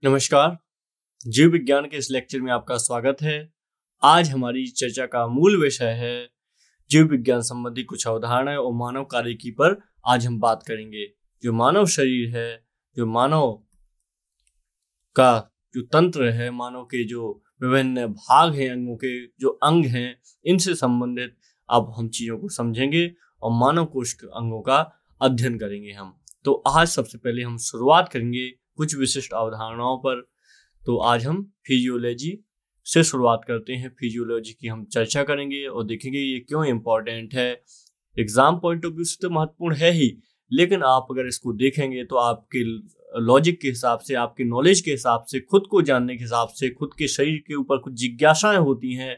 नमस्कार। जीव विज्ञान के इस लेक्चर में आपका स्वागत है। आज हमारी चर्चा का मूल विषय है जीव विज्ञान संबंधी कुछ अवधारणाएं और मानव कार्यकी पर आज हम बात करेंगे। जो मानव शरीर है, जो मानव का जो तंत्र है, मानव के जो विभिन्न भाग हैं, अंगों के जो अंग हैं, इनसे संबंधित अब हम चीज़ों को समझेंगे और मानव कोश के अंगों का अध्ययन करेंगे हम। तो आज सबसे पहले हम शुरुआत करेंगे कुछ विशिष्ट अवधारणाओं पर। तो आज हम फिजियोलॉजी से शुरुआत करते हैं। फिजियोलॉजी की हम चर्चा करेंगे और देखेंगे ये क्यों इम्पोर्टेंट है। एग्जाम पॉइंट ऑफ व्यू से तो महत्वपूर्ण है ही, लेकिन आप अगर इसको देखेंगे तो आपके लॉजिक के हिसाब से, आपके नॉलेज के हिसाब से, खुद को जानने के हिसाब से, खुद के शरीर के ऊपर कुछ जिज्ञासाएं होती हैं,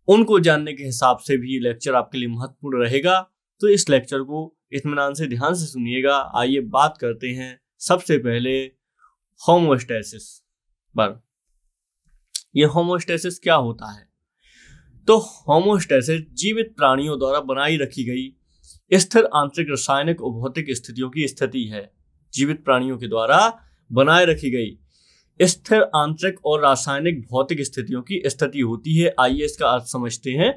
उनको जानने के हिसाब से भी ये लेक्चर आपके लिए महत्वपूर्ण रहेगा। तो इस लेक्चर को इत्मीनान से ध्यान से सुनिएगा। आइए बात करते हैं सबसे पहले होमोस्टैसिस पर। यह होमोस्टैसिस क्या होता है? तो होमोस्टैसिस जीवित प्राणियों द्वारा बनाई रखी गई स्थिर आंतरिक रासायनिक और भौतिक स्थितियों की स्थिति है। जीवित प्राणियों के द्वारा बनाए रखी गई स्थिर आंतरिक और रासायनिक भौतिक स्थितियों की स्थिति होती है। आइए इसका अर्थ समझते हैं।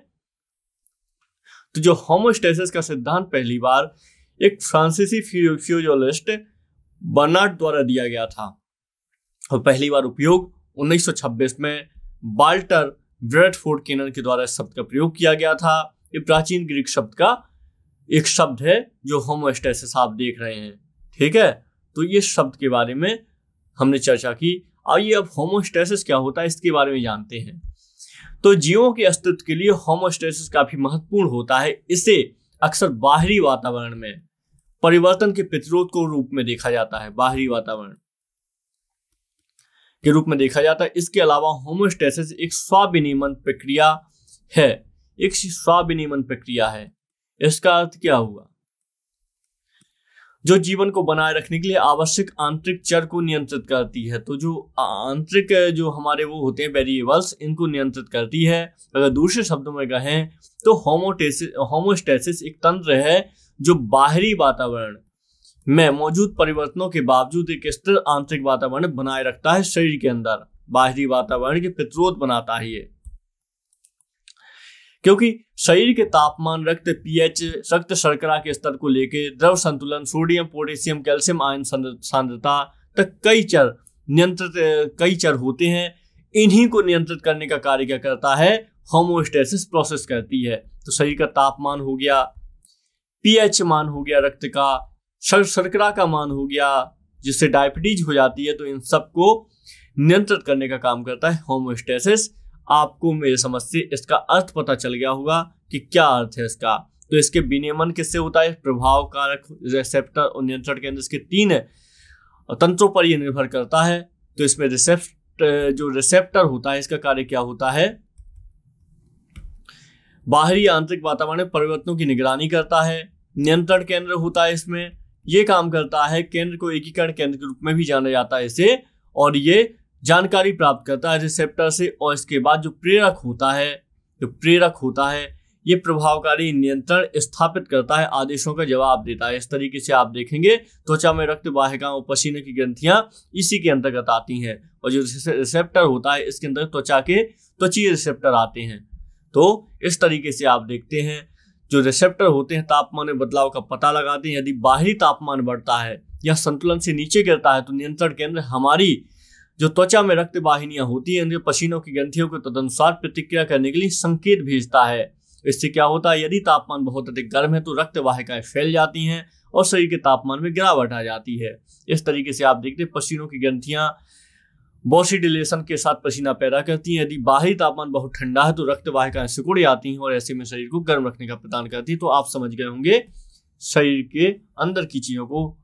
तो जो होमोस्टैसिस का सिद्धांत पहली बार एक फ्रांसीसी फिजियोलॉजिस्ट बर्नार्ड द्वारा दिया गया था और पहली बार उपयोग 1926 में वाल्टर ब्रैडफोर्ड केनन के द्वारा इस शब्द का प्रयोग किया गया था। ये प्राचीन ग्रीक शब्द का एक शब्द है जो होमोस्टैसिस आप देख रहे हैं। ठीक है, तो ये शब्द के बारे में हमने चर्चा की। आइए अब होमोस्टैसिस क्या होता है इसके बारे में जानते हैं। तो जीवों के अस्तित्व के लिए होमोस्टैसिस काफी महत्वपूर्ण होता है। इसे अक्सर बाहरी वातावरण में परिवर्तन के प्रतिरोध को रूप में देखा जाता है, बाहरी वातावरण के रूप में देखा जाता है। इसके अलावा होमोस्टैसिस एक स्वाविनियमन प्रक्रिया है। एक स्वाविनियमन प्रक्रिया है। इसका अर्थ क्या हुआ? जो जीवन को बनाए रखने के लिए आवश्यक आंतरिक चर को नियंत्रित करती है। तो जो आंतरिक जो हमारे वो होते हैं वेरिएबल्स, इनको नियंत्रित करती है। अगर दूसरे शब्दों में कहें तो होमोस्टैसिस एक तंत्र है जो बाहरी वातावरण में मौजूद परिवर्तनों के बावजूद एक स्थिर आंतरिक वातावरण बनाए रखता है। शरीर के अंदर बाहरी वातावरण के प्रतिरोध बनाता है ये, क्योंकि शरीर के तापमान, रक्त पीएच, रक्त शर्करा के स्तर को लेके द्रव संतुलन, सोडियम, पोटेशियम, कैल्शियम आयन सांद्रता तक कई चर होते हैं। इन्हीं को नियंत्रित करने का कार्य क्या करता है? होमोस्टैसिस प्रोसेस करती है। तो शरीर का तापमान हो गया, पीएच मान हो गया, रक्त का शर्करा का मान हो गया, जिससे डायबिटीज हो जाती है। तो इन सबको नियंत्रित करने का काम करता है होमोस्टैसिस। आपको मेरे समझ से इसका अर्थ पता चल गया होगा कि क्या अर्थ है इसका। तो इसके विनियमन किससे होता है? प्रभाव कारक, रिसेप्टर और नियंत्रण केंद्र, इसके 3 तंत्रों पर यह निर्भर करता है। तो इसमें जो रिसेप्टर होता है, इसका कार्य क्या होता है? बाहरी आंतरिक वातावरण में परिवर्तनों की निगरानी करता है। नियंत्रण केंद्र होता है, इसमें ये काम करता है। केंद्र को एकीकरण केंद्र के रूप में भी जाना जाता है इसे, और ये जानकारी प्राप्त करता है रिसेप्टर से। और इसके बाद जो प्रेरक होता है, ये प्रभावकारी नियंत्रण स्थापित करता है, आदेशों का जवाब देता है। इस तरीके से आप देखेंगे त्वचा में रक्त वाहिकाओं और पसीने की ग्रंथियां इसी के अंतर्गत आती हैं। और जो रिसेप्टर होता है, इसके अंदर त्वचीय रिसेप्टर आते हैं। तो इस तरीके से आप देखते हैं जो रिसेप्टर होते हैं तापमान में बदलाव का पता लगाते हैं। यदि बाहरी तापमान बढ़ता है या संतुलन से नीचे गिरता है तो नियंत्रण केंद्र हमारी जो त्वचा में रक्त वाहिनियां होती हैं, उनके पसीनों की ग्रंथियों को तदनुसार प्रतिक्रिया करने के लिए संकेत भेजता है। इससे क्या होता है? यदि तापमान बहुत अधिक गर्म है तो रक्त वाहिकाएं फैल जाती हैं और शरीर के तापमान में गिरावट आ जाती है। इस तरीके से आप देखते हैं पसीनों की ग्रंथियां बॉसिडिलेशन के साथ पसीना पैदा करती हैं। यदि बाहरी तापमान बहुत ठंडा है तो रक्त वाहिकाएं सिकुड़ जाती हैं और ऐसे में शरीर को गर्म रखने का प्रदान करती है। तो आप समझ गए होंगे शरीर के अंदर की चीजों को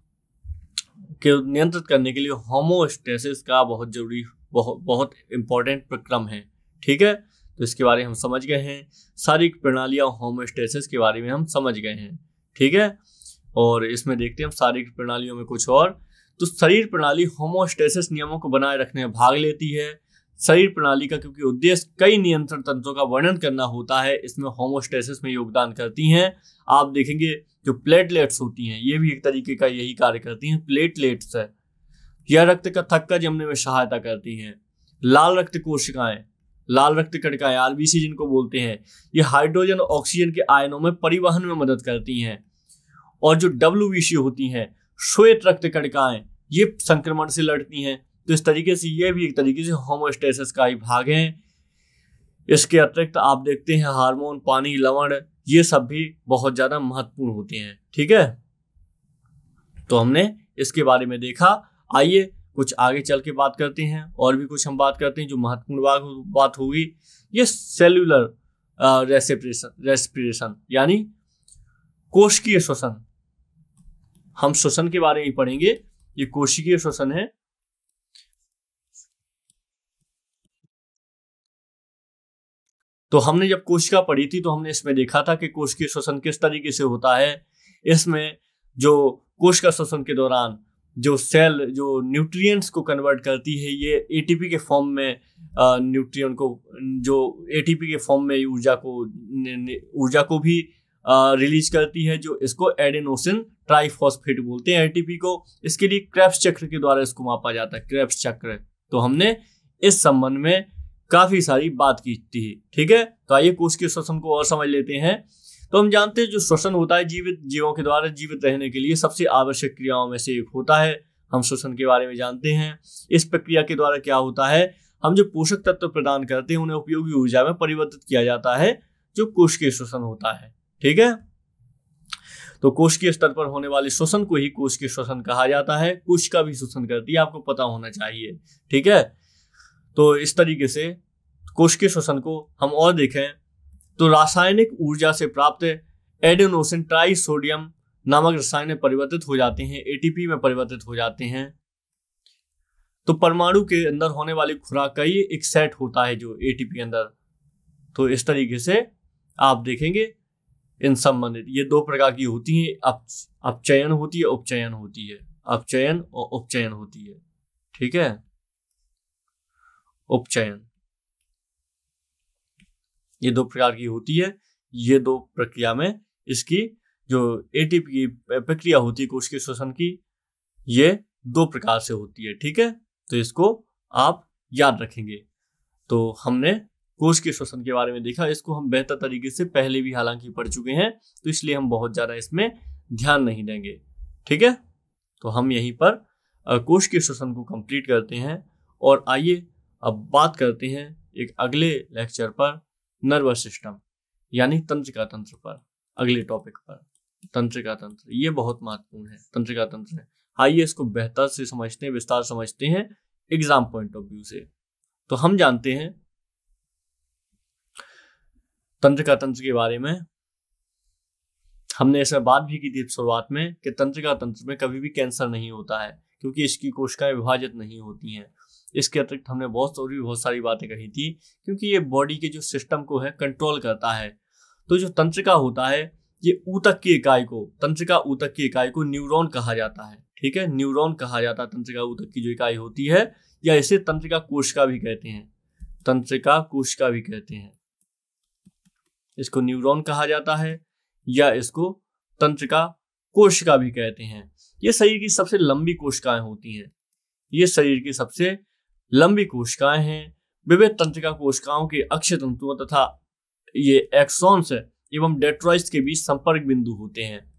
नियंत्रित करने के लिए होमोस्टैसिस का बहुत इंपॉर्टेंट प्रक्रम है। ठीक है, तो इसके बारे में हम समझ गए हैं। शारीरिक प्रणालियां होमोस्टैसिस के बारे में हम समझ गए हैं। ठीक है, और इसमें देखते हैं हम शारीरिक प्रणालियों में कुछ और। तो शरीर प्रणाली होमोस्टैसिस नियमों को बनाए रखने में भाग लेती है। शरीर प्रणाली का क्योंकि उद्देश्य कई नियंत्रण तंत्रों का वर्णन करना होता है, इसमें होमोस्टैसिस में योगदान करती हैं। आप देखेंगे जो प्लेटलेट्स होती हैं, ये भी एक तरीके का यही कार्य करती हैं। प्लेटलेट्स है यह रक्त का थक्का जमने में सहायता करती हैं। लाल रक्त कोशिकाएं, लाल रक्त कणिकाएं आरबीसी जिनको बोलते हैं, ये हाइड्रोजन और ऑक्सीजन के आयनों में परिवहन में मदद करती हैं। और जो डब्ल्यूबीसी होती हैं, श्वेत रक्त कणिकाएं, ये संक्रमण से लड़ती हैं। तो इस तरीके से ये भी एक तरीके से होमोस्टेसिस का ही भाग है। इसके अतिरिक्त आप देखते हैं हार्मोन, पानी, लवण, ये सब भी बहुत ज्यादा महत्वपूर्ण होते हैं। ठीक है, तो हमने इसके बारे में देखा। आइए कुछ आगे चल के बात करते हैं, और भी कुछ हम बात करते हैं जो महत्वपूर्ण बात होगी। ये सेल्यूलर रेस्पिरेशन यानी कोशिकीय श्वसन, हम श्वसन के बारे में पढ़ेंगे। ये कोशिकीय श्वसन है। तो हमने जब कोशिका पढ़ी थी तो हमने इसमें देखा था कि कोशिकीय श्वसन किस तरीके से होता है। इसमें जो कोशिका श्वसन के दौरान जो सेल जो न्यूट्रिएंट्स को कन्वर्ट करती है, ये एटीपी के फॉर्म में न्यूट्रिएंट को, जो एटीपी के फॉर्म में ऊर्जा को भी रिलीज करती है, जो इसको एडेनोसिन ट्राइफॉस्फेट बोलते हैं एटीपी को। इसके लिए क्रेब्स चक्र के द्वारा इसको मापा जाता है, क्रेब्स चक्र। तो हमने इस संबंध में काफी सारी बात की थी। ठीक है, तो आइए कोशिकीय श्वसन को और समझ लेते हैं। तो हम जानते हैं जो श्वसन होता है जीवित जीवों के द्वारा जीवित रहने के लिए सबसे आवश्यक क्रियाओं में से एक होता है। हम श्वसन के बारे में जानते हैं। इस प्रक्रिया के द्वारा क्या होता है, हम जो पोषक तत्व प्रदान करते हैं उन्हें उपयोगी ऊर्जा में परिवर्तित किया जाता है, जो कोशिकीय श्वसन होता है। ठीक है, तो कोशिकीय स्तर पर होने वाले श्वसन को ही कोशिकीय श्वसन कहा जाता है। कोशिका भी श्वसन करती है, आपको पता होना चाहिए। ठीक है, तो इस तरीके से कोशिकीय श्वसन को हम और देखें तो रासायनिक ऊर्जा से प्राप्त एडेनोसिन ट्राइसोडियम नामक रसायन में परिवर्तित हो जाते हैं, एटीपी में परिवर्तित हो जाते हैं। तो परमाणु के अंदर होने वाली खुराक का ये एक सेट होता है जो एटीपी अंदर। तो इस तरीके से आप देखेंगे इन संबंधित ये दो प्रकार की होती हैं, अपचयन होती है, उपचयन होती है। अपचयन और उपचयन होती है। ठीक है, उपचयन ये दो प्रकार की होती है। ये दो प्रक्रिया में इसकी जो एटीपी की प्रक्रिया होती है कोशिकीय श्वसन की, ये दो प्रकार से होती है। ठीक है, तो इसको आप याद रखेंगे। तो हमने कोशिकीय श्वसन के बारे में देखा, इसको हम बेहतर तरीके से पहले भी हालांकि पढ़ चुके हैं, तो इसलिए हम बहुत ज्यादा इसमें ध्यान नहीं देंगे। ठीक है, तो हम यहीं पर कोशिकीय श्वसन को कंप्लीट करते हैं। और आइए अब बात करते हैं एक अगले लेक्चर पर नर्वस सिस्टम यानी तंत्रिका तंत्र पर, अगले टॉपिक पर। तंत्रिका तंत्र ये बहुत महत्वपूर्ण है। तंत्रिका तंत्र है, आइए इसको बेहतर से समझते हैं, विस्तार समझते हैं एग्जाम पॉइंट ऑफ व्यू से। तो हम जानते हैं तंत्रिका तंत्र के बारे में, हमने ऐसा बात भी की थी शुरुआत में कि तंत्रिका तंत्र में कभी भी कैंसर नहीं होता है, क्योंकि इसकी कोशिकाएं विभाजित नहीं होती हैं। इसके अतिरिक्त हमने बहुत सारी बातें कही थी, क्योंकि ये बॉडी के जो सिस्टम को है कंट्रोल करता है। तो जो तंत्रिका होता है, ये ऊतक की इकाई को, तंत्रिका ऊतक की इकाई को न्यूरॉन कहा जाता है। ठीक है, न्यूरॉन कहा जाता है तंत्रिका ऊतक की जो इकाई होती है, या इसे तंत्रिका कोशिका भी कहते हैं। तंत्रिका कोशिका भी कहते हैं, इसको न्यूरॉन कहा जाता है, या इसको तंत्रिका कोशिका भी कहते हैं। ये शरीर की सबसे लंबी कोशिकाएं होती हैं। ये शरीर की सबसे लंबी कोशिकाएं हैं। विविध तंत्रिका कोशिकाओं के अक्षीय तंतुओं तथा ये एक्सॉन्स एवं डेंड्राइट्स के बीच संपर्क बिंदु होते हैं,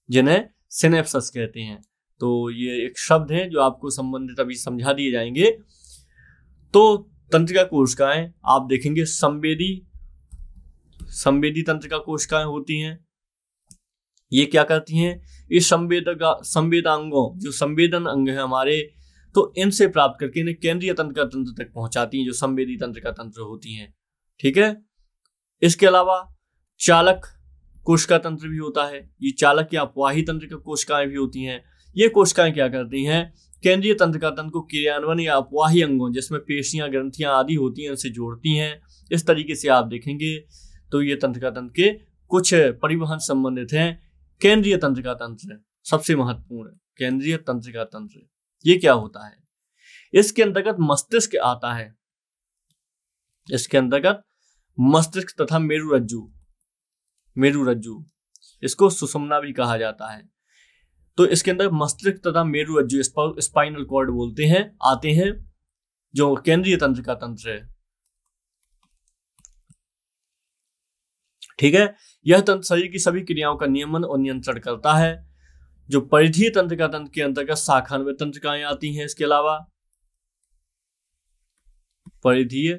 जिन्हें सिनेप्सस कहते हैं। तो ये एक शब्द है जो आपको संबंधित अभी समझा दिए जाएंगे। तो तंत्रिका कोशिकाएं आप देखेंगे संवेदी तंत्रिका कोशिकाएं होती हैं। ये क्या करती हैं, इस संवेदांगों जो संवेदन अंग है हमारे, तो इनसे प्राप्त करके इन्हें केंद्रीय तंत्रिका तंत्र तक पहुंचाती हैं, जो संवेदी तंत्रिका तंत्र होती हैं। ठीक है, इसके अलावा चालक कोशिका तंत्र भी होता है। ये चालक या अपवाही तंत्रिका कोशिकाएं भी होती हैं। ये कोशिकाएं क्या करती हैं, केंद्रीय तंत्रिका तंत्र को क्रियान्वयन या अपवाही अंगों जिसमें पेशियां, ग्रंथियां आदि होती हैं, उनसे जोड़ती हैं। इस तरीके से आप देखेंगे तो ये तंत्रिका तंत्र के कुछ परिवहन संबंधित हैं। केंद्रीय तंत्रिका तंत्र सबसे महत्वपूर्ण, केंद्रीय तंत्रिका तंत्र ये क्या होता है, इसके अंतर्गत मस्तिष्क आता है। इसके अंतर्गत मस्तिष्क तथा मेरुरज्जु, इसको सुषुम्ना भी कहा जाता है। तो इसके अंदर मस्तिष्क तथा मेरुरज्जु स्पाइनल कॉर्ड बोलते हैं आते हैं, जो केंद्रीय तंत्रिका तंत्र है। ठीक है, यह तंत्र शरीर की सभी क्रियाओं का नियमन और नियंत्रण करता है। जो परिधीय तंत्रिका तंत्र के अंतर्गत शाखान्वय तंत्रिकाएं आती हैं। इसके अलावा परिधीय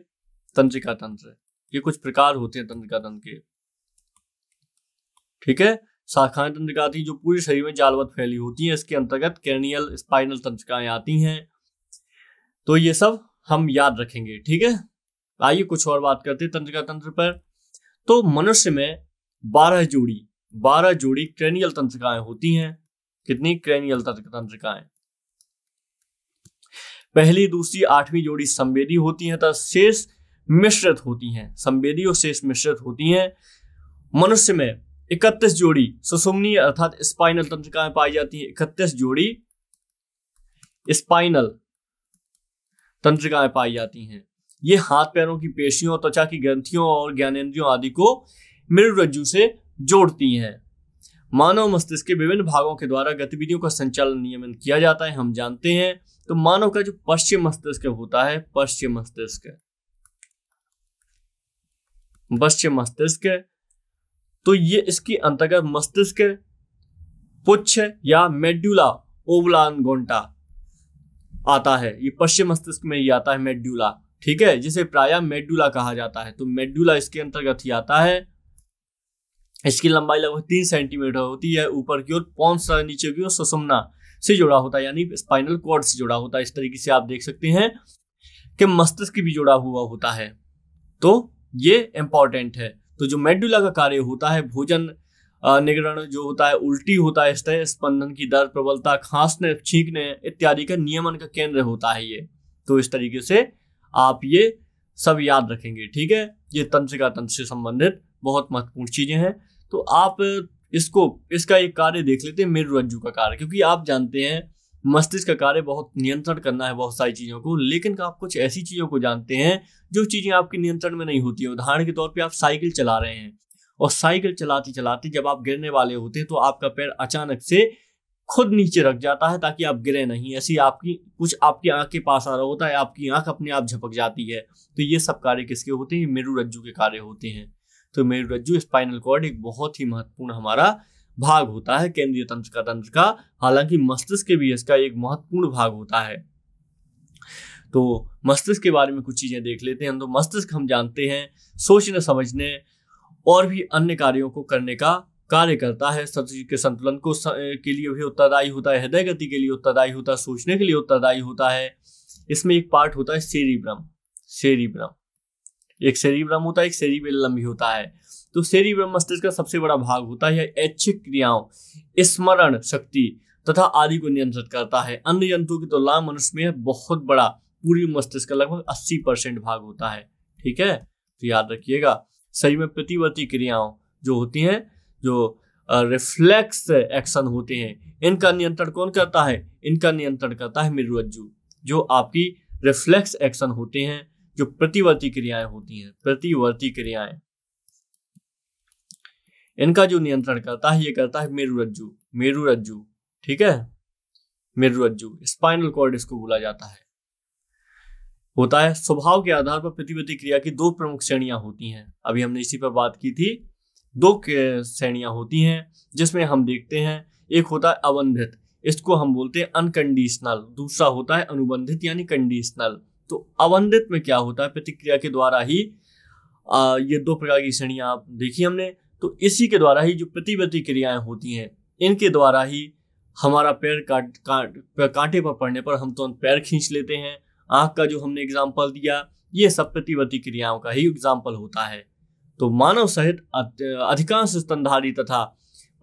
तंत्रिका तंत्र, ये कुछ प्रकार होते हैं तंत्रिका तंत्र के। ठीक है, शाखाएं तंत्रिका आती हैं जो पूरे शरीर में जालवत फैली होती हैं। इसके अंतर्गत कैर्नियल स्पाइनल तंत्रिकाएं आती हैं। तो ये सब हम याद रखेंगे। ठीक है, आइए कुछ और बात करते हैं तंत्रिका तंत्र पर। तो मनुष्य में 12 जोड़ी क्रैनियल तंत्रिकाएं होती हैं। कितनी क्रैनियल तंत्रिकाएं? पहली, दूसरी, 8वीं जोड़ी संवेदी होती हैं तथा शेष मिश्रित होती हैं। संवेदी और शेष मिश्रित होती हैं। मनुष्य में 31 जोड़ी सुषुम्नीय अर्थात स्पाइनल तंत्रिकाएं पाई जाती हैं। 31 जोड़ी स्पाइनल तंत्रिकाएं पाई जाती हैं। ये हाथ पैरों की पेशियों, त्वचा की ग्रंथियों और ज्ञानेंद्रियों आदि को मेरुरज्जु से जोड़ती हैं। मानव मस्तिष्क के विभिन्न भागों के द्वारा गतिविधियों का संचालन नियमन किया जाता है, हम जानते हैं। तो मानव का जो पश्चिम मस्तिष्क होता है, पश्चिम मस्तिष्क, तो ये इसके अंतर्गत मस्तिष्क पुच्छ या मेड्यूला ओब्लांगोटा आता है। ये पश्चिम मस्तिष्क में ही आता है, मेड्यूला। ठीक है, जिसे प्रायः मेड्यूला कहा जाता है। तो मेड्यूला इसके अंतर्गत ही आता है। इसकी लंबाई लगभग 3 सेंटीमीटर होती है। ऊपर की ओर पॉन्स, नीचे की ओर सुषुम्ना से जुड़ा होता है, यानी स्पाइनल कॉर्ड से जुड़ा होता है। इस तरीके से आप देख सकते हैं कि मस्तिष्क भी जुड़ा हुआ होता है। तो ये इंपॉर्टेंट है। तो जो मेडुला का कार्य होता है, भोजन निगरण जो होता है, उल्टी होता है, स्तय स्पंदन की दर, प्रबलता, खांसने, छींकने इत्यादि का नियमन का केंद्र होता है ये। तो इस तरीके से आप ये सब याद रखेंगे। ठीक है, ये तंत्रिका तंत्र से संबंधित बहुत महत्वपूर्ण चीजें हैं। तो आप इसका एक कार्य देख लेते हैं, मेरुरज्जु का कार्य। क्योंकि आप जानते हैं मस्तिष्क का कार्य बहुत नियंत्रण करना है बहुत सारी चीजों को, लेकिन आप कुछ ऐसी चीजों को जानते हैं जो चीजें आपके नियंत्रण में नहीं होती है। उदाहरण के तौर पे आप साइकिल चला रहे हैं और साइकिल चलाते चलाते जब आप गिरने वाले होते हैं तो आपका पैर अचानक से खुद नीचे रख जाता है ताकि आप गिरे नहीं। ऐसी आपकी आंख के पास आ रहा होता है, आपकी आंख अपने आप झपक जाती है। तो ये सब कार्य किसके होते हैं? मेरुरज्जु के कार्य होते हैं। तो मेरुरज्जु स्पाइनल कॉर्ड एक बहुत ही महत्वपूर्ण हमारा भाग होता है केंद्रीय तंत्र का। हालांकि मस्तिष्क के भी इसका एक महत्वपूर्ण भाग होता है। तो मस्तिष्क के बारे में कुछ चीजें देख लेते हैं। तो मस्तिष्क हम जानते हैं सोचने, समझने और भी अन्य कार्यों को करने का कार्य करता है। शरीर के संतुलन को के लिए भी उत्तरदायी होता है, हृदय गति के लिए उत्तरदायी होता है, सोचने के लिए उत्तरदायी होता है। इसमें एक पार्ट होता है सेरिब्रम। एक सेरिब्रम होता है, एक सेरिबेलम भी होता है। तो सेरिब्रम मस्तिष्क का सबसे बड़ा भाग होता है। यह ऐच्छिक क्रियाओं, स्मरण शक्ति तथा आदि को नियंत्रित करता है। अन्य जंतुओं की तुलना मनुष्य में बहुत बड़ा पूरी मस्तिष्क का लगभग 80% भाग होता है। ठीक है, तो याद रखिएगा। शरीर में प्रतिवर्ती क्रियाओं जो होती हैं, जो रिफ्लेक्स एक्शन होते हैं, इनका नियंत्रण कौन करता है? इनका नियंत्रण करता है मेरुरज्जु। जो आपकी रिफ्लेक्स एक्शन होते हैं, जो प्रतिवर्ती क्रियाएं होती हैं, प्रतिवर्ती क्रियाएं, इनका जो नियंत्रण करता है ये करता है मेरुरज्जु। ठीक है, मेरुरज्जु स्पाइनल कॉर्ड इसको बोला जाता है। होता है स्वभाव के आधार पर प्रतिवर्ती क्रिया की 2 प्रमुख श्रेणियां होती हैं। अभी हमने इसी पर बात की थी। 2 श्रेणियां होती हैं जिसमें हम देखते हैं, एक होता है अबंधित, इसको हम बोलते हैं अनकंडीशनल। दूसरा होता है अनुबंधित यानी कंडीशनल। तो अबंधित में क्या होता है? प्रतिक्रिया के द्वारा ही ये 2 प्रकार की श्रेणियां आप देखी हमने। तो इसी के द्वारा ही जो प्रतिवर्ती क्रियाएं होती हैं, इनके द्वारा ही हमारा पैर कांटे पर पड़ने पर हम तुरंत पैर खींच लेते हैं। आंख का जो हमने एग्जाम्पल दिया, ये सब प्रतिवर्ती क्रियाओं का ही एग्जाम्पल होता है। तो मानव सहित अधिकांश स्तनधारी तथा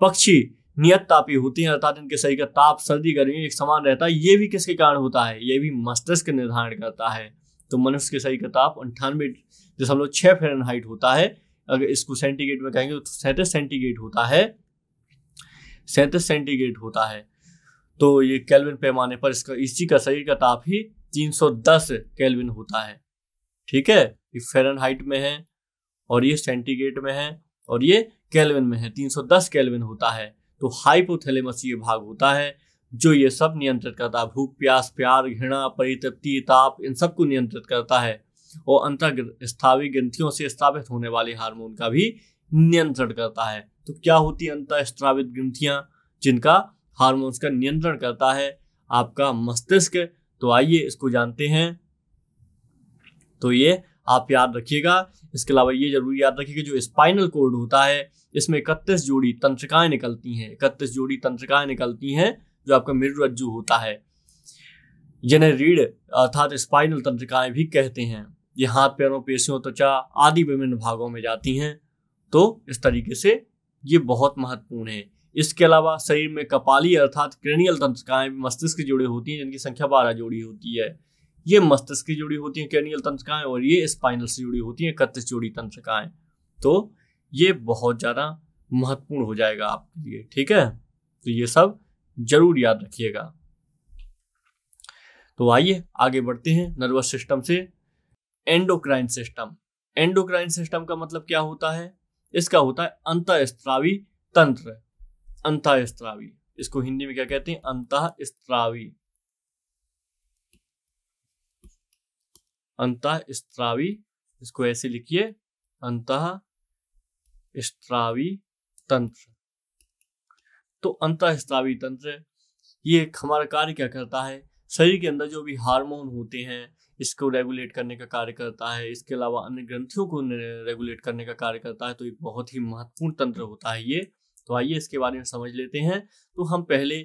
पक्षी नियत तापी होती हैं, अर्थात इनके शरीर का ताप, सर्दी, गर्मी एक समान रहता है। ये भी किसके कारण होता है? ये भी मस्तिष्क निर्धारण करता है। तो मनुष्य के शरीर का ताप 98.6 फ़ारेनहाइट होता है। अगर इसको सेंटीग्रेड में कहेंगे तो 37 सेंटीग्रेड होता है। 37 सेंटीग्रेड होता है। तो ये केल्विन पैमाने पर इसी का शरीर का ताप ही 310 केल्विन होता है। ठीक है, ये फ़ारेनहाइट में है और ये सेंटीग्रेड में है और ये केल्विन में है। 310 केल्विन होता है। तो हाइपोथैलेमस ये भाग होता है जो ये सब नियंत्रित करता है। भूख, प्यास, प्यार, घृणा, परितृप्ति, ताप, इन सबको नियंत्रित करता है और अंतःस्रावी ग्रंथियों से स्रावित होने वाले हार्मोन का भी नियंत्रण करता है। तो क्या होती है अंतःस्रावित ग्रंथियां जिनका हार्मोन्स का नियंत्रण करता है? आपका मस्तिष्क। तो आइए इसको जानते हैं। तो ये आप याद रखिएगा। इसके अलावा ये जरूर याद रखिएगा जो स्पाइनल कोड होता है इसमें 31 जोड़ी तंत्रिकाएं निकलती हैं। 31 जोड़ी तंत्रिकाएं निकलती हैं जो आपका मेरुरज्जु होता है, जिन्हें रीढ़ अर्थात स्पाइनल तंत्रिकाएं भी कहते हैं। ये हाथ, पैरों, पेशियों, त्वचा आदि विभिन्न भागों में जाती हैं। तो इस तरीके से ये बहुत महत्वपूर्ण है। इसके अलावा शरीर में कपाली अर्थात क्रेनियल तंत्रिकाएं मस्तिष्क से जुड़ी होती हैं, जिनकी संख्या 12 जोड़ी होती है। ये मस्तिष्क से जुड़ी होती हैं क्रेनियल तंत्रिकाएं और ये स्पाइनल से जुड़ी होती हैं 31 जोड़ी तंत्रिकाएं। तो ये बहुत ज़्यादा महत्वपूर्ण हो जाएगा आपके लिए, ठीक है। तो ये सब जरूर याद रखिएगा। तो आइए आगे बढ़ते हैं नर्वस सिस्टम से। Endocrine system. एंडोक्राइन सिस्टम का मतलब क्या होता है? इसका होता है अंतःस्रावी तंत्र। अंतःस्रावी, इसको हिंदी में क्या कहते हैं? अंतःस्रावी। अंतःस्रावी, इसको ऐसे लिखिए, अंतःस्रावी तंत्र। तो अंतःस्रावी तंत्र ये हमारा कार्य क्या करता है? शरीर के अंदर जो भी हार्मोन होते हैं इसको रेगुलेट करने का कार्य करता है। इसके अलावा अन्य ग्रंथियों को रेगुलेट करने का कार्य करता है। तो एक बहुत ही महत्वपूर्ण तंत्र होता है ये। तो आइए इसके बारे में समझ लेते हैं। तो हम पहले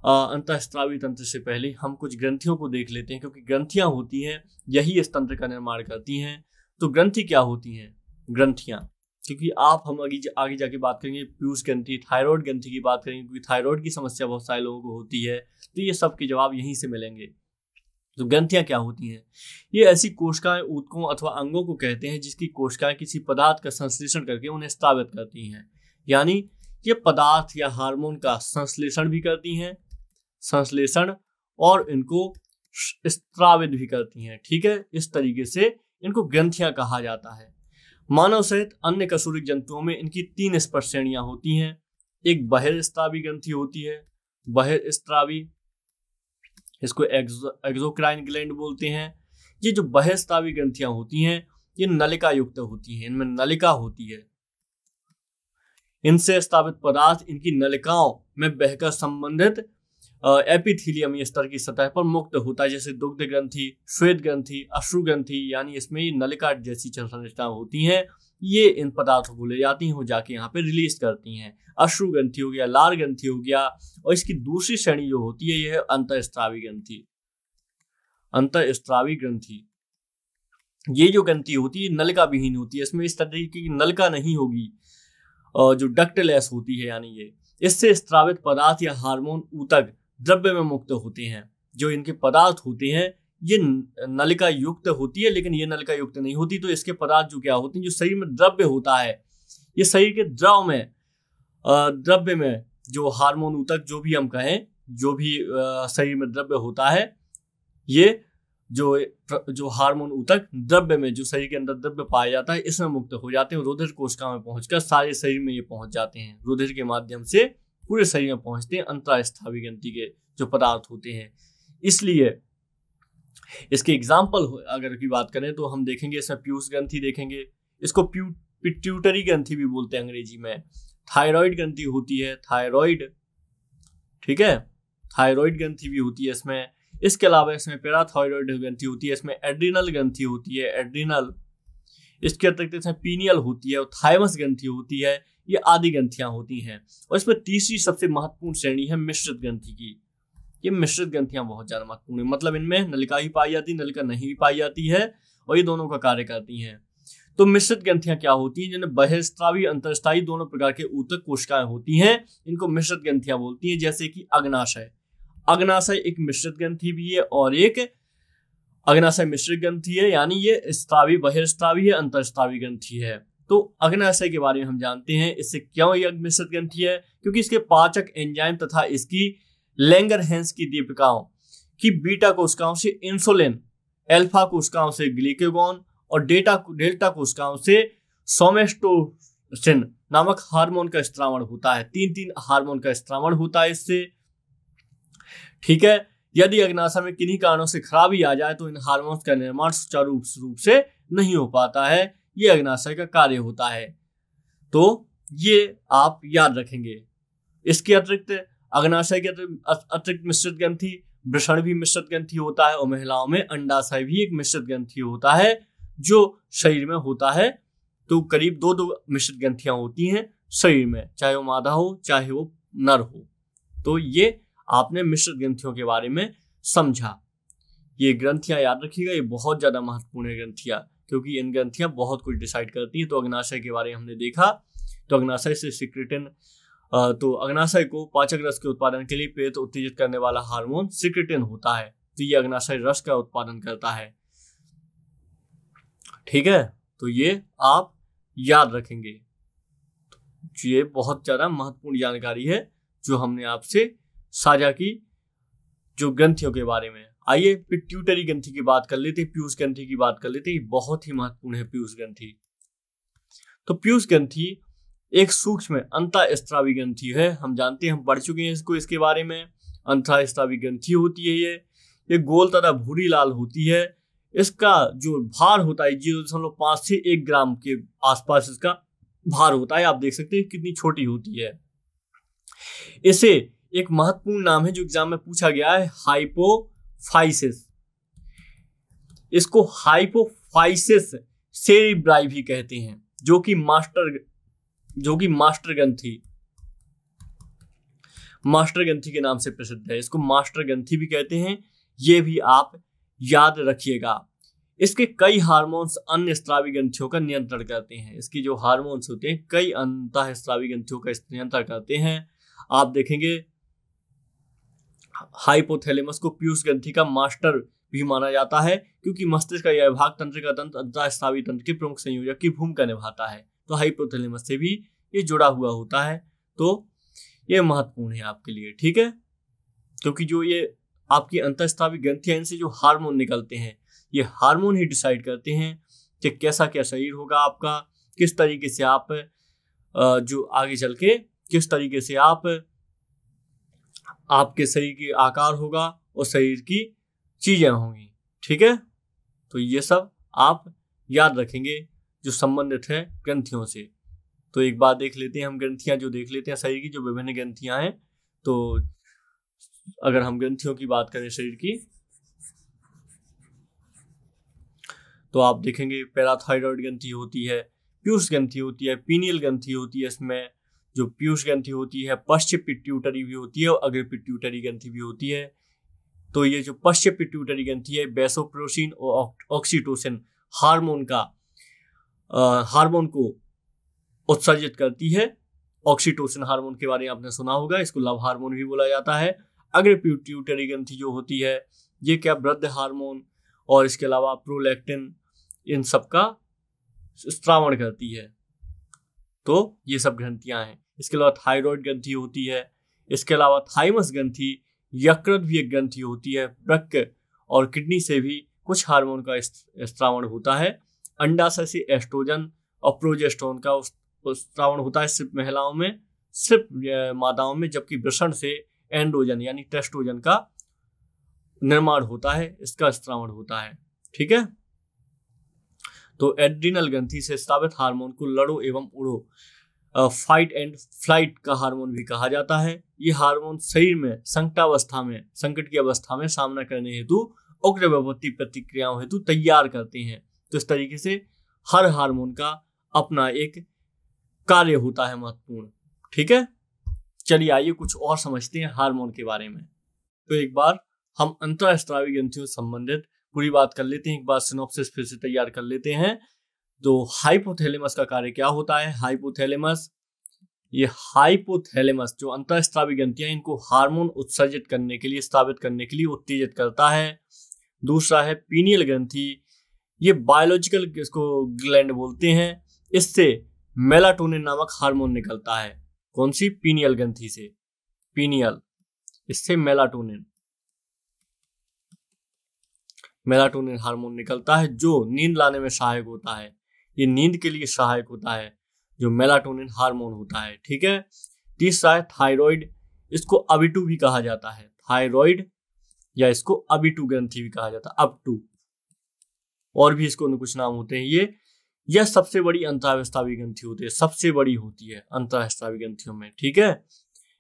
अंतःस्रावी तंत्र से पहले हम कुछ ग्रंथियों को देख लेते हैं, क्योंकि ग्रंथियां होती हैं यही इस तंत्र का निर्माण करती हैं। तो ग्रंथि क्या होती हैं? ग्रंथियां, क्योंकि हम आगे जाके बात करेंगे पीयूष ग्रंथि, थायराइड ग्रंथि की बात करेंगे, क्योंकि थायराइड की समस्या बहुत सारे लोगों को होती है। तो ये सब के जवाब यहीं से मिलेंगे। तो ग्रंथियां क्या होती हैं? ये ऐसी कोशिकाएं, ऊतकों अथवा अंगों को कहते हैं जिसकी कोशिकाएं किसी पदार्थ का संश्लेषण करके उन्हें स्रावित करती हैं। यानी ये पदार्थ या हार्मोन का संश्लेषण भी करती हैं, संश्लेषण, और इनको स्रावित भी करती हैं, ठीक है। इस तरीके से इनको ग्रंथियां कहा जाता है। मानव सहित अन्य कशेरुकी जंतुओं में इनकी 3 स्पर्श श्रेणियां होती हैं। एक बहिर्स्रावी ग्रंथि होती है, बहिर्स्रावी, इसको एक्सोक्राइन ग्लैंड बोलते हैं। ये जो बहिर्स्रावी ग्रंथियां होती हैं ये नलिका युक्त होती हैं, इनमें नलिका होती है। इनसे स्रावित पदार्थ इनकी नलिकाओं में बहकर संबंधित एपिथीलियम स्तर की सतह पर मुक्त होता है, जैसे दुग्ध ग्रंथि, श्वेत ग्रंथि, अश्रु ग्रंथि, यानी इसमें ये नलिका जैसी संरचना होती हैं। ये इन पदार्थों को ले जाती हैं, वो जाके यहाँ पे रिलीज करती हैं। अश्रु ग्रंथि हो गया, लार ग्रंथि हो गया, और इसकी दूसरी श्रेणी जो होती है यह है अंतःस्रावी ग्रंथि। अंतःस्रावी ग्रंथि ये जो ग्रंथि होती है नलिका विहीन होती है, इसमें इस तरीके की नलिका नहीं होगी, जो डक्टलेस होती है, यानी ये इससे स्रावित पदार्थ या हार्मोन ऊतक द्रव्य में मुक्त होते हैं। जो इनके पदार्थ होते हैं ये नलिका युक्त होती है, लेकिन ये नलिका युक्त नहीं होती। तो इसके पदार्थ जो क्या होते हैं, जो शरीर में द्रव्य होता है, ये शरीर के द्रव्य में जो हार्मोन ऊतक, जो भी हम कहें, जो भी शरीर में द्रव्य होता है, ये जो हार्मोन ऊतक द्रव्य में, जो शरीर के अंदर द्रव्य पाया जाता है, इसमें मुक्त हो जाते हैं। रुधिर कोशिका में पहुंचकर सारे शरीर में ये पहुंच जाते हैं, रुधिर के माध्यम से पूरे शरीर में पहुंचते हैं अंतःस्रावी ग्रंथि के जो पदार्थ होते हैं। इसलिए इसके एग्जाम्पल अगर की बात करें तो हम देखेंगे, इसमें पीयूष ग्रंथि देखेंगे, इसको पिट्यूटरी ग्रंथि भी बोलते हैं अंग्रेजी में। थायराइड ग्रंथि होती है, थायराइड, ठीक है, थायराइड ग्रंथि भी होती है इसमें। इसके अलावा इसमें पैराथायराइड ग्रंथि होती है, इसमें एड्रिनल ग्रंथि होती है, एड्रिनल। इसके अतिरिक्त इसमें पीनियल होती है और थाइमस ग्रंथि होती है। ये आदि ग्रंथियां होती हैं। और इसमें तीसरी सबसे महत्वपूर्ण श्रेणी है मिश्रित ग्रंथि की। ये मिश्रित ग्रंथियां बहुत ज्यादा महत्वपूर्ण है, मतलब इनमें नलिका ही पाई जाती है, नलिका नहीं भी पाई जाती है, और ये दोनों का कार्य करती हैं। तो मिश्रित ग्रंथियां क्या होती हैं? जिनमें बहिर्स्रावी, अंतःस्रावी दोनों प्रकार के ऊतक कोशिकाएं होती हैं, इनको मिश्रित ग्रंथियां बोलती हैं। जैसे कि अग्नाशय, अग्नाशय एक मिश्रित ग्रंथि भी है और एक अग्नाशय मिश्रित ग्रंथि है, यानी ये स्रावी, बहिर्स्रावी है, अंतःस्रावी ग्रंथि है। तो अग्नाशय के बारे में हम जानते हैं, इससे क्यों ये मिश्रित ग्रंथि है? क्योंकि इसके पाचक एंजाइम तथा इसकी लैंगरहैंस की दीपिकाओं की बीटा कोशिकाओं से इंसुलिन, अल्फा कोशिकाओं से ग्लूकागोन और डेल्टा कोशिकाओं से नामक हार्मोन का स्त्रावण होता है। 3 हार्मोन का स्त्रावण होता है इससे। ठीक है, यदि अग्नाशय में किन्हीं कारणों से खराबी आ जाए तो इन हार्मोन्स का निर्माण सुचारू रूप से नहीं हो पाता है। ये अग्नाशय का कार्य होता है, तो ये आप याद रखेंगे। इसके अतिरिक्त अग्नाशय के अतिरिक्त मिश्रित ग्रंथि वृषण भी मिश्रित ग्रंथि होता है, और महिलाओं में अंडाशय भी एक मिश्रित ग्रंथि होता है जो शरीर में होता है। तो करीब 2 मिश्रित ग्रंथियां होती हैं शरीर में, चाहे वो मादा हो चाहे वो नर हो। तो ये आपने मिश्रित ग्रंथियों के बारे में समझा। ये ग्रंथियां याद रखिएगा, ये बहुत ज्यादा महत्वपूर्ण है ग्रंथियां, क्योंकि इन ग्रंथियां बहुत कुछ डिसाइड करती हैं। तो अग्नाशय के बारे में हमने देखा, तो अग्नाशय से सिक्रेटिन, तो अग्नाशय को पाचक रस के उत्पादन के लिए प्रेरित उत्तेजित करने वाला हार्मोन सिक्रेटिन होता है, तो ये अग्नाशय रस का उत्पादन करता है। ठीक है, तो ये आप याद रखेंगे। ये बहुत ज्यादा महत्वपूर्ण जानकारी है जो हमने आपसे साझा की, जो ग्रंथियों के बारे में। आइए पिट्यूटरी ग्रंथि की बात कर लेते हैं, पीयूष ग्रंथि की बात कर लेते हैं। बहुत ही महत्वपूर्ण है पीयूष ग्रंथि। तो पीयूष ग्रंथि एक सूक्ष्म अंतःस्रावी ग्रंथि है। हम जानते हैं, हम पढ़ चुके हैं इसको, इसके बारे में। अंतःस्रावी ग्रंथि होती है ये गोल तथा भूरी लाल होती है। इसका जो भार होता है 0.5 से 1 ग्राम के आसपास इसका भार होता है। आप देख सकते हैं कितनी छोटी होती है। इसे एक महत्वपूर्ण नाम है जो एग्जाम में पूछा गया है, हाइपोफाइसिस। इसको हाइपोफाइसिस सेरिब्राई भी कहते हैं, जो कि मास्टर ग्रंथि के नाम से प्रसिद्ध है। इसको मास्टर ग्रंथि भी कहते हैं, ये भी आप याद रखिएगा। इसके कई हार्मोन्स अन्य स्रावी ग्रंथियों का नियंत्रण करते हैं। इसके जो हार्मोन्स होते हैं कई अंतःस्रावी ग्रंथियों का नियंत्रण करते हैं। आप देखेंगे हाइपोथैलेमस को पीयूष ग्रंथि का मास्टर भी माना जाता है, क्योंकि मस्तिष्क का यह भाग तंत्रिका तंत्र अंतःस्रावी तंत्र के प्रमुख संयोजक की भूमिका निभाता है। तो हाइपोथैलेमस से भी ये जुड़ा हुआ होता है, तो ये महत्वपूर्ण है आपके लिए। ठीक है, क्योंकि जो ये आपकी अंतःस्रावी ग्रंथियां, इनसे जो हार्मोन निकलते हैं, ये हार्मोन ही डिसाइड करते हैं कि कैसा क्या शरीर होगा आपका, किस तरीके से आप जो आगे चल के किस तरीके से आपके शरीर की आकार होगा और शरीर की चीजें होंगी। ठीक है, तो ये सब आप याद रखेंगे जो संबंधित है ग्रंथियों से। तो एक बात देख लेते हैं हम, ग्रंथियां जो देख लेते हैं शरीर की, जो विभिन्न ग्रंथियां हैं। तो अगर हम ग्रंथियों की बात करें शरीर की, तो आप देखेंगे पैराथायरॉयड ग्रंथि होती है, पीयूष ग्रंथि होती है, पीनियल ग्रंथि होती है। इसमें जो पीयूष ग्रंथि होती है, पश्च पिट्यूटरी भी होती है और अग्र पिट्यूटरी ग्रंथि भी होती है। तो ये जो पश्च पिट्यूटरी ग्रंथि है, वैसोप्रेसिन और ऑक्सीटोसिन हार्मोन को उत्सर्जित करती है। ऑक्सीटोसिन हार्मोन के बारे में आपने सुना होगा, इसको लव हार्मोन भी बोला जाता है। अग्र पिट्यूटरी ग्रंथि जो होती है, ये क्या वृद्ध हार्मोन और इसके अलावा प्रोलैक्टिन, इन सब का स्त्रावण करती है। तो ये सब ग्रंथियां हैं। इसके अलावा थायराइड ग्रंथि होती है। इसके अलावा थाइमस ग्रंथि, यकृत भी एक ग्रंथि होती है। वृक्क और किडनी से भी कुछ हार्मोन का स्त्रावण होता है। अंडाशय से एस्ट्रोजन और प्रोजेस्टेरोन का स्त्रावण होता है सिर्फ महिलाओं में, सिर्फ मादाओं में, जबकि वृषण से एंड्रोजन यानी टेस्टोजन का निर्माण होता है, इसका स्त्रावण होता है। ठीक है, तो एड्रिनल ग्रंथि से स्रावित हार्मोन को लड़ो एवं उड़ो, फाइट एंड फ्लाइट का हार्मोन भी कहा जाता है। ये हार्मोन शरीर में संकट की अवस्था में सामना करने हेतु उग्र विपत्ति प्रतिक्रियाओं हेतु तैयार करते हैं। तो इस तरीके से हर हार्मोन का अपना एक कार्य होता है महत्वपूर्ण। ठीक है, चलिए आइए कुछ और समझते हैं हार्मोन के बारे में। तो एक बार हम अंतःस्रावी ग्रंथियों से संबंधित पूरी बात कर लेते हैं, एक बार सिनॉप्सिस फिर से तैयार कर लेते हैं। तो हाइपोथैलेमस का कार्य क्या होता है? हाइपोथैलेमस जो अंतःस्रावी ग्रंथियां, इनको हार्मोन उत्सर्जित करने के लिए, स्रावित करने के लिए उत्तेजित करता है। दूसरा है पीनियल ग्रंथि, ये बायोलॉजिकल इसको ग्लैंड बोलते हैं। इससे मेलाटोनिन नामक हार्मोन निकलता है। कौन सी? पीनियल ग्रंथि से, पीनियल, इससे मेलाटोनिन हार्मोन निकलता है जो नींद लाने में सहायक होता है। ये नींद के लिए सहायक होता है। जो मेलाटोनिन हार्मोन होता है। ठीक है। तीसरा है थायराइड, इसको अबिटू भी कहा जाता है, थायराइड या इसको अबिटू ग्रंथि भी कहा जाता है, अबटू, और भी इसको कुछ नाम होते हैं। यह सबसे बड़ी अंतःस्रावी ग्रंथि होती है, सबसे बड़ी होती है अंतःस्रावी ग्रंथियों में। ठीक है।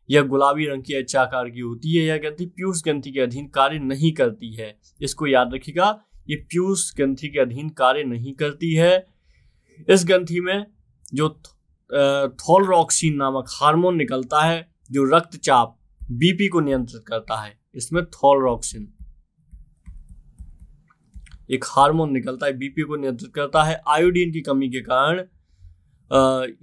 यह गुलाबी रंग की एच आकार की होती है। यह ग्रंथि पीयूष ग्रंथि के अधीन कार्य नहीं करती है, इसको याद रखिएगा, ये पीयूष ग्रंथि के अधीन कार्य नहीं करती है। इस ग्रंथि में जो थोलरॉक्सिन नामक हार्मोन निकलता है जो रक्तचाप बीपी को नियंत्रित करता है, इसमें थोलरॉक्सिन एक हार्मोन निकलता है, बीपी को नियंत्रित करता है। आयोडीन की कमी के कारण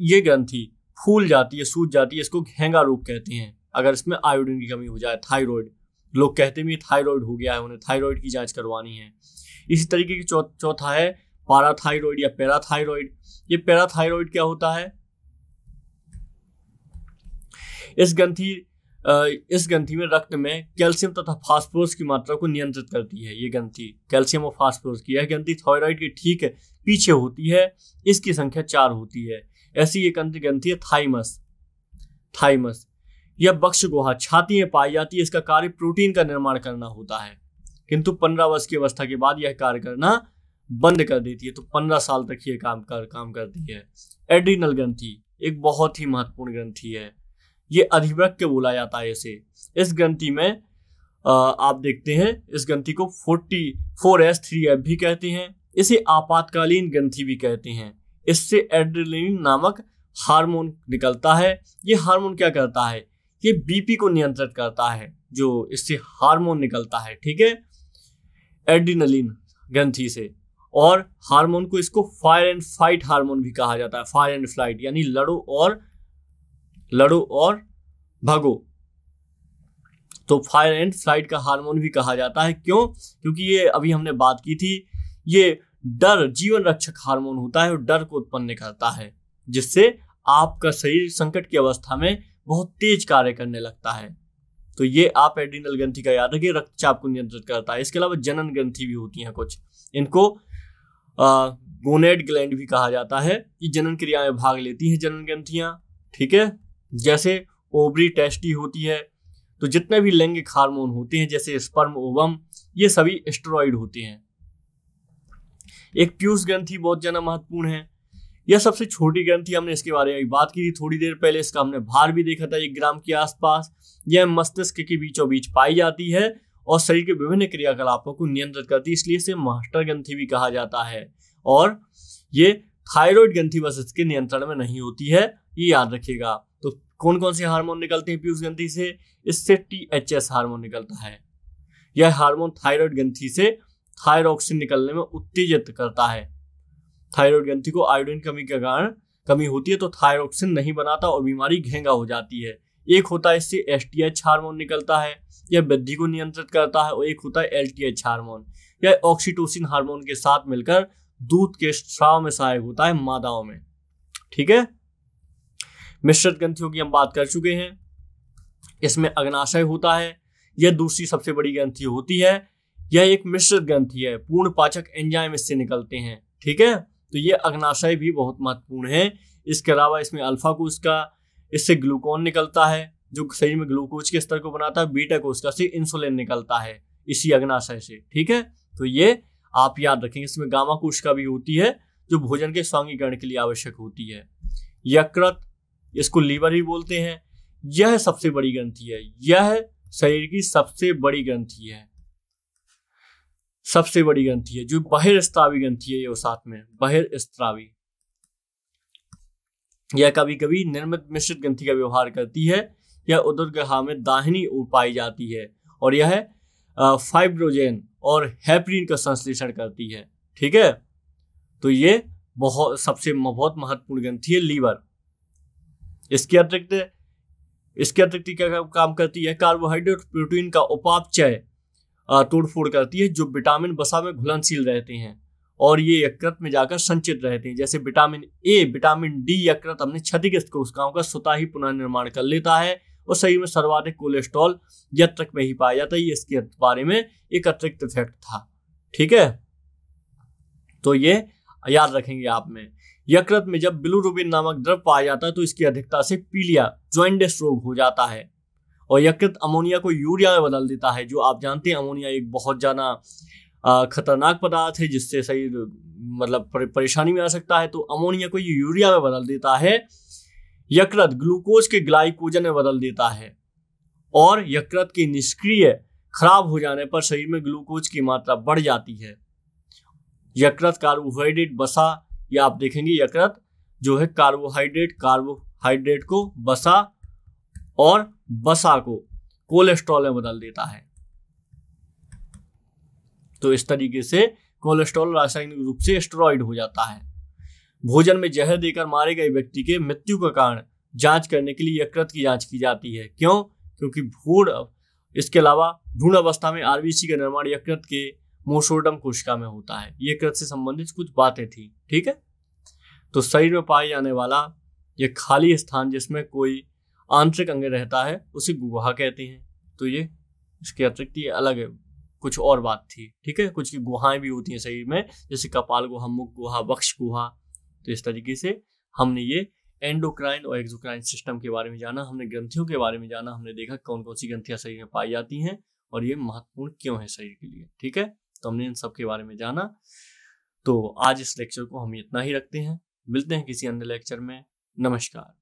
ये ग्रंथि फूल जाती है, सूज जाती है, इसको घेंगा रोग कहते हैं अगर इसमें आयोडीन की कमी हो जाए। थायराइड, लोग कहते हैं थायराइड हो गया है, उन्हें थायराइड की जांच करवानी है। इसी तरीके की चौथा है पाराथायराइड या पैराथायराइड। ये पैराथायराइड क्या होता है? इस ग्रंथि में रक्त में कैल्शियम तथा फास्फोरस की मात्रा को नियंत्रित करती है। ये ग्रंथि कैल्शियम और फास्फोरस की, यह ग्रंथि थायराइड के ठीक पीछे होती है, इसकी संख्या 4 होती है। ऐसी एक ग्रंथि है थाइमस। यह बक्ष गुहा छाती में पाई जाती है, इसका कार्य प्रोटीन का निर्माण करना होता है, किंतु 15 वर्ष की अवस्था के बाद यह कार्य करना बंद कर देती है, तो 15 साल तक ये काम करती है। एड्रिनल ग्रंथि एक बहुत ही महत्वपूर्ण ग्रंथि है, ये अधिवृक्क बोला जाता है इसे। इस ग्रंथि में आप देखते हैं, इस ग्रंथि को 4S3F भी कहते हैं, इसे आपातकालीन ग्रंथि भी कहते हैं। इससे एड्रेनलिन नामक हार्मोन निकलता है। ये हार्मोन क्या करता है? ये बीपी को नियंत्रित करता है, जो इससे हार्मोन निकलता है। ठीक है, एड्रेनलिन ग्रंथि से। और हार्मोन को इसको फायर एंड फाइट हार्मोन भी कहा जाता है, फायर एंड फ्लाइट यानी लड़ो और भागो, तो फायर एंड फ्लाइट का हार्मोन भी कहा जाता है। क्यों? क्योंकि ये अभी हमने बात की थी, ये डर जीवन रक्षक हार्मोन होता है और डर को उत्पन्न करता है, जिससे आपका शरीर संकट की अवस्था में बहुत तेज कार्य करने लगता है। तो ये आप एड्रिनल ग्रंथि का याद रखिए, रक्तचाप को नियंत्रित करता है। इसके अलावा जनन ग्रंथि भी होती हैं कुछ, इनको गोनेड ग्लैंड भी कहा जाता है। ये जनन क्रिया में भाग लेती हैं जनन ग्रंथियां। ठीक है, जैसे ओवरी टेस्टी होती है। तो जितने भी लैंगिक हार्मोन होते हैं जैसे स्पर्म ओवम, ये सभी स्टेरॉइड होते हैं। एक पीयूष ग्रंथि बहुत ज्यादा महत्वपूर्ण है। यह सबसे छोटी ग्रंथि, हमने इसके बारे में बात की थी थोड़ी देर पहले, इसका हमने भार भी देखा था 1 ग्राम के आसपास। यह मस्तिष्क के बीचों बीच पाई जाती है और शरीर के विभिन्न क्रियाकलापों को नियंत्रित करती है, इसलिए इसे मास्टर ग्रंथि भी कहा जाता है। और ये थायराइड ग्रंथि बस इसके नियंत्रण में नहीं होती है, ये याद रखिएगा। तो कौन कौन से हार्मोन निकलते हैं पीयूष ग्रंथि से? इससे THS हार्मोन निकलता है। यह हार्मोन थायराइड ग्रंथि से थायरॉक्सिन निकलने में उत्तेजित करता है। थायराइड ग्रंथि को आयोडीन कमी के कारण कमी होती है तो थायरॉक्सिन नहीं बनाता और बीमारी घेंगा हो जाती है। एक होता है इससे STH हार्मोन निकलता है, यह वृद्धि को नियंत्रित करता है। और एक होता है LTH हार्मोन, यह ऑक्सीटोसिन हार्मोन के साथ मिलकर दूध के स्राव में सहायक होता है मादाओं में। ठीक है, मिश्रित ग्रंथियों की हम बात कर चुके हैं। इसमें अग्नाशय होता है, यह दूसरी सबसे बड़ी ग्रंथि होती है। यह एक मिश्रित ग्रंथि है, पूर्ण पाचक एंजाइम इससे निकलते हैं। ठीक है, तो ये अग्नाशय भी बहुत महत्वपूर्ण है। इसके अलावा इसमें अल्फा कोश का, इससे ग्लूकोन निकलता है जो शरीर में ग्लूकोज के स्तर को बनाता है। बीटा कोश का से इंसुलिन निकलता है इसी अग्नाशय से। ठीक है, तो ये आप याद रखेंगे। इसमें गामा कोश का भी होती है जो भोजन के स्वांगीकरण के लिए आवश्यक होती है। यकृत, इसको लीवर ही बोलते हैं, यह सबसे बड़ी ग्रंथि है। यह शरीर की सबसे बड़ी ग्रंथि है, सबसे बड़ी ग्रंथि है जो बहिर्स्त्रावी ग्रंथि है। ये साथ में बहिर्स्त्रावी, यह कभी कभी निर्मित मिश्रित ग्रंथि का व्यवहार करती है। यह उदरगहा में दाहिनी ओर पाई जाती है और यह फाइब्रोजेन और हेपरिन का संश्लेषण करती है। ठीक है, तो ये बहुत महत्वपूर्ण ग्रंथि है लीवर। इसके अतिरिक्त क्या काम करती है? कार्बोहाइड्रेट प्रोटीन का उपापचय तोड़फोड़ करती है जो विटामिन वसा में घुलनशील रहते हैं और ये यकृत में जाकर संचित रहते हैं। जैसे विटामिन ए, विटामिन डी यकृत अपने क्षतिग्रस्त कोशिकाओं का स्वतः ही पुनर्निर्माण कर लेता है और शरीर में सर्वाधिक कोलेस्ट्रॉल यकृत में ही पाया जाता है। ये इसके बारे में एक अतिरिक्त इफेक्ट था। ठीक है, तो ये याद रखेंगे आप में। यकृत में जब बिलिरुबिन नामक द्रव पाया जाता है तो इसकी अधिकता से पीलिया जॉइंटिस रोग हो जाता है और यकृत अमोनिया को यूरिया में बदल देता है। जो आप जानते हैं अमोनिया एक बहुत ज्यादा खतरनाक पदार्थ है जिससे शरीर मतलब परेशानी में आ सकता है। तो अमोनिया को ये यूरिया में बदल देता है। यकृत ग्लूकोज के ग्लाइकोजन में बदल देता है और यकृत के निष्क्रिय खराब हो जाने पर शरीर में ग्लूकोज की मात्रा बढ़ जाती है। यकृत कार्बोहाइड्रेट वसा, या आप देखेंगे यकृत जो है कार्बोहाइड्रेट को वसा और वसा को कोलेस्ट्रॉल में बदल देता है। तो इस तरीके से कोलेस्ट्रॉल रासायनिक रूप से स्टेरॉइड हो जाता है। भोजन में जहर देकर मारे गए व्यक्ति के मृत्यु का कारण जांच करने के लिए यकृत की जांच की जाती है। क्यों? क्योंकि इसके अलावा भ्रूण अवस्था में आरबीसी का निर्माण यकृत के मोसोर्डम कोशिका में होता है। यकृत से संबंधित कुछ बातें थी, ठीक है। तो शरीर में पाए जाने वाला यह खाली स्थान जिसमें कोई आंतरिक अंग रहता है उसे गुहा कहते हैं। तो ये इसके अतिरिक्त ये अलग है, कुछ और बात थी, ठीक है। कुछ की गुहाएं भी होती हैं शरीर में, जैसे कपाल गुहा, मुख गुहा, वक्ष गुहा। तो इस तरीके से हमने ये एंडोक्राइन और एक्सोक्राइन सिस्टम के बारे में जाना, हमने ग्रंथियों के बारे में जाना, हमने देखा कौन कौन सी ग्रंथियां शरीर में पाई जाती हैं और ये महत्वपूर्ण क्यों है शरीर के लिए, ठीक है। तो हमने इन सब के बारे में जाना। तो आज इस लेक्चर को हम इतना ही रखते हैं, मिलते हैं किसी अन्य लेक्चर में। नमस्कार।